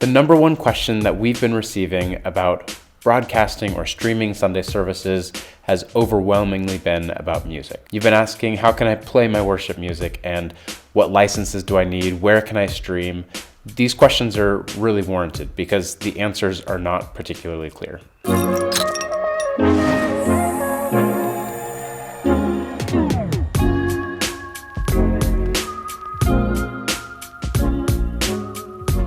The number one question that we've been receiving about broadcasting or streaming Sunday services has overwhelmingly been about music. You've been asking, how can I play my worship music, and what licenses do I need? Where can I stream? These questions are really warranted because the answers are not particularly clear.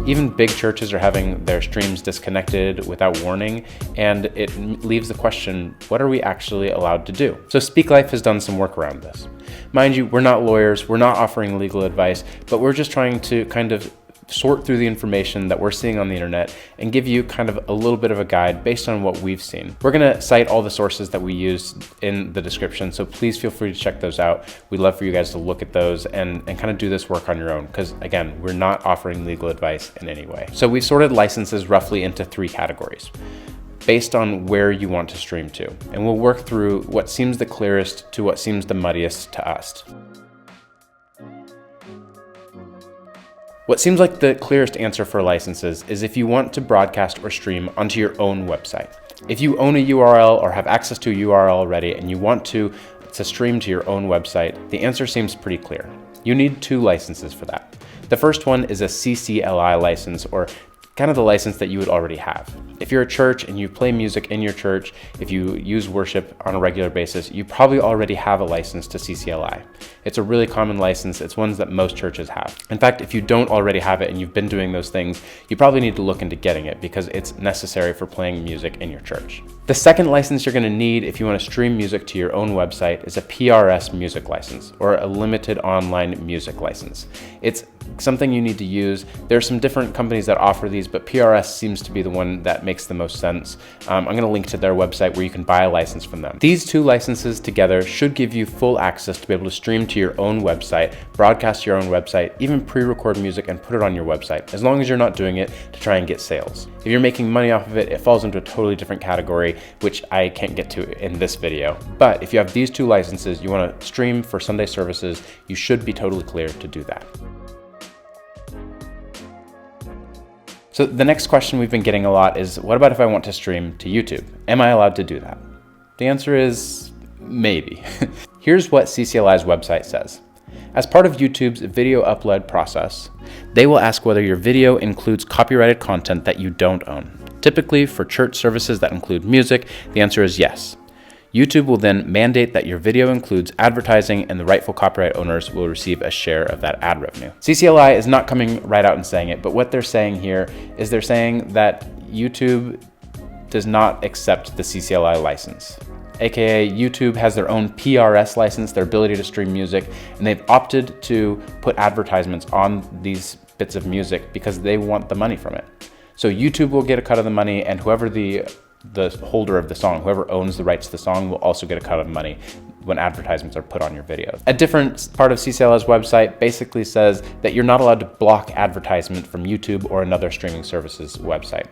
Even big churches are having their streams disconnected without warning, and it leaves the question, what are we actually allowed to do? So Speak Life has done some work around this. Mind you, we're not lawyers, we're not offering legal advice, but we're just trying to kind of sort through the information that we're seeing on the internet and give you kind of a little bit of a guide based on what we've seen. We're gonna cite all the sources that we use in the description, so please feel free to check those out. We'd love for you guys to look at those and kind of do this work on your own, because again, we're not offering legal advice in any way. So we've sorted licenses roughly into 3 categories based on where you want to stream to. And we'll work through what seems the clearest to what seems the muddiest to us. What seems like the clearest answer for licenses is if you want to broadcast or stream onto your own website. If you own a URL or have access to a URL already and you want to stream to your own website, the answer seems pretty clear. You need 2 licenses for that. The first one is a CCLI license, or kind of the license that you would already have. If you're a church and you play music in your church, if you use worship on a regular basis, you probably already have a license to CCLI. It's a really common license. It's ones that most churches have. In fact, if you don't already have it and you've been doing those things, you probably need to look into getting it because it's necessary for playing music in your church. The second license you're going to need if you want to stream music to your own website is a PRS music license, or a limited online music license. It's something you need to use. There's some different companies that offer these, but PRS seems to be the one that makes the most sense. I'm going to link to their website where you can buy a license from them. These 2 licenses together should give you full access to be able to stream to your own website, broadcast to your own website, even pre-record music and put it on your website, as long as you're not doing it to try and get sales. If you're making money off of it, it falls into a totally different category, which I can't get to in this video. But if you have these 2 licenses, you want to stream for Sunday services, you should be totally clear to do that. So the next question we've been getting a lot is, what about if I want to stream to YouTube? Am I allowed to do that? The answer is maybe. Here's what CCLI's website says. As part of YouTube's video upload process, they will ask whether your video includes copyrighted content that you don't own. Typically, for church services that include music, the answer is yes. YouTube will then mandate that your video includes advertising, and the rightful copyright owners will receive a share of that ad revenue. CCLI is not coming right out and saying it, but what they're saying here is they're saying that YouTube does not accept the CCLI license. AKA YouTube has their own PRS license, their ability to stream music, and they've opted to put advertisements on these bits of music because they want the money from it. So YouTube will get a cut of the money, and whoever the holder of the song, whoever owns the rights to the song, will also get a cut of money when advertisements are put on your video. A different part of CCLI's website basically says that you're not allowed to block advertisement from YouTube or another streaming service's website.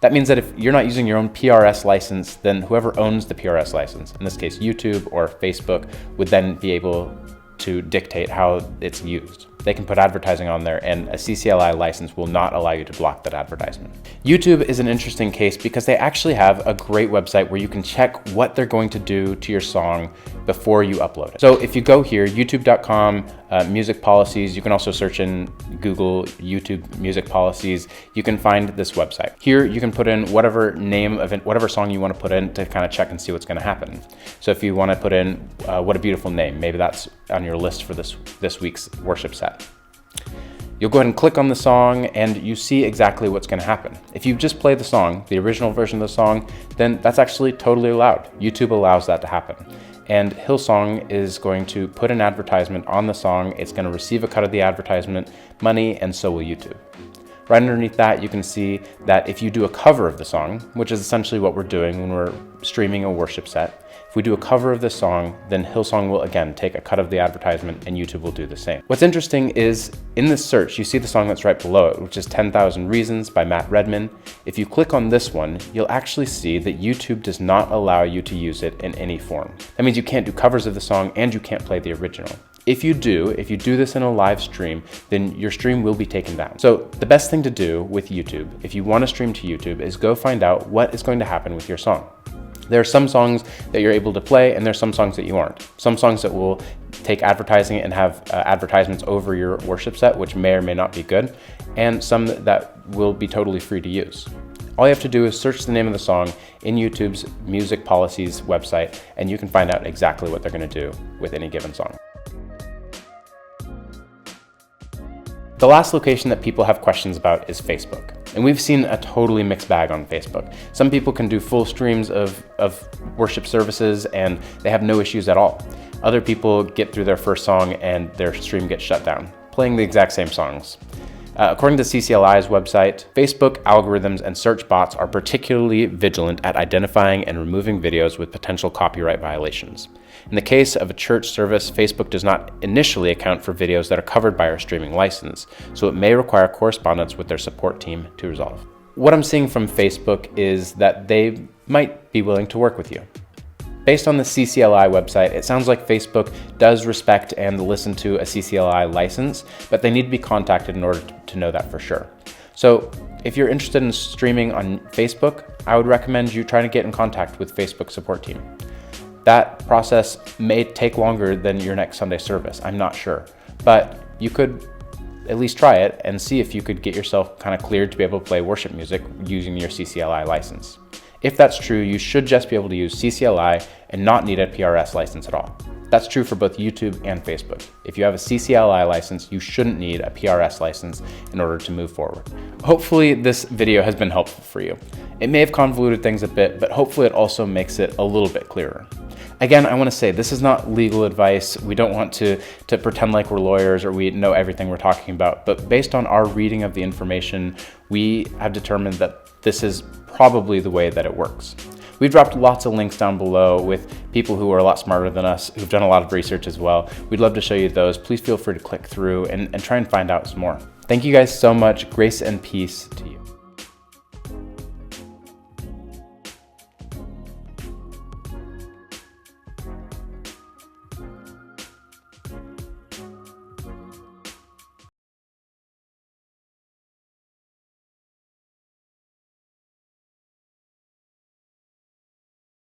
That means that if you're not using your own PRS license, then whoever owns the PRS license, in this case YouTube or Facebook, would then be able to dictate how it's used. They can put advertising on there, and a CCLI license will not allow you to block that advertisement. YouTube is an interesting case because they actually have a great website where you can check what they're going to do to your song before you upload it. So if you go here, youtube.com, music policies, you can also search in Google YouTube music policies, you can find this website. Here you can put in whatever name of it, whatever song you want to put in to kind of check and see what's going to happen. So if you want to put in What a Beautiful Name, maybe that's on your list for this week's worship set. You'll go ahead and click on the song and you see exactly what's going to happen. If you just play the song, the original version of the song, then that's actually totally allowed. YouTube allows that to happen. And Hillsong is going to put an advertisement on the song. It's going to receive a cut of the advertisement money, and so will YouTube. Right underneath that, you can see that if you do a cover of the song, which is essentially what we're doing when we're streaming a worship set, if we do a cover of this song, then Hillsong will again take a cut of the advertisement and YouTube will do the same. What's interesting is in this search, you see the song that's right below it, which is 10,000 Reasons by Matt Redman. If you click on this one, you'll actually see that YouTube does not allow you to use it in any form. That means you can't do covers of the song and you can't play the original. If you do this in a live stream, then your stream will be taken down. So the best thing to do with YouTube, if you want to stream to YouTube, is go find out what is going to happen with your song. There are some songs that you're able to play, and there's some songs that you aren't. Some songs that will take advertising and have advertisements over your worship set, which may or may not be good, and some that will be totally free to use. All you have to do is search the name of the song in YouTube's music policies website, and you can find out exactly what they're going to do with any given song. The last location that people have questions about is Facebook. And we've seen a totally mixed bag on Facebook. Some people can do full streams of worship services and they have no issues at all. Other people get through their first song and their stream gets shut down, playing the exact same songs. According to CCLI's website, Facebook algorithms and search bots are particularly vigilant at identifying and removing videos with potential copyright violations. In the case of a church service, Facebook does not initially account for videos that are covered by our streaming license, so it may require correspondence with their support team to resolve. What I'm seeing from Facebook is that they might be willing to work with you. Based on the CCLI website, it sounds like Facebook does respect and listen to a CCLI license, but they need to be contacted in order to know that for sure. So if you're interested in streaming on Facebook, I would recommend you try to get in contact with Facebook's support team. That process may take longer than your next Sunday service, I'm not sure, but you could at least try it and see if you could get yourself kind of cleared to be able to play worship music using your CCLI license. If that's true, you should just be able to use CCLI and not need a PRS license at all. That's true for both YouTube and Facebook. If you have a CCLI license, you shouldn't need a PRS license in order to move forward. Hopefully this video has been helpful for you. It may have convoluted things a bit, but hopefully it also makes it a little bit clearer. Again, I want to say this is not legal advice. We don't want to pretend like we're lawyers or we know everything we're talking about, but based on our reading of the information, we have determined that this is probably the way that it works. We've dropped lots of links down below with people who are a lot smarter than us, who've done a lot of research as well. We'd love to show you those. Please feel free to click through and try and find out some more. Thank you guys so much. Grace and peace to you.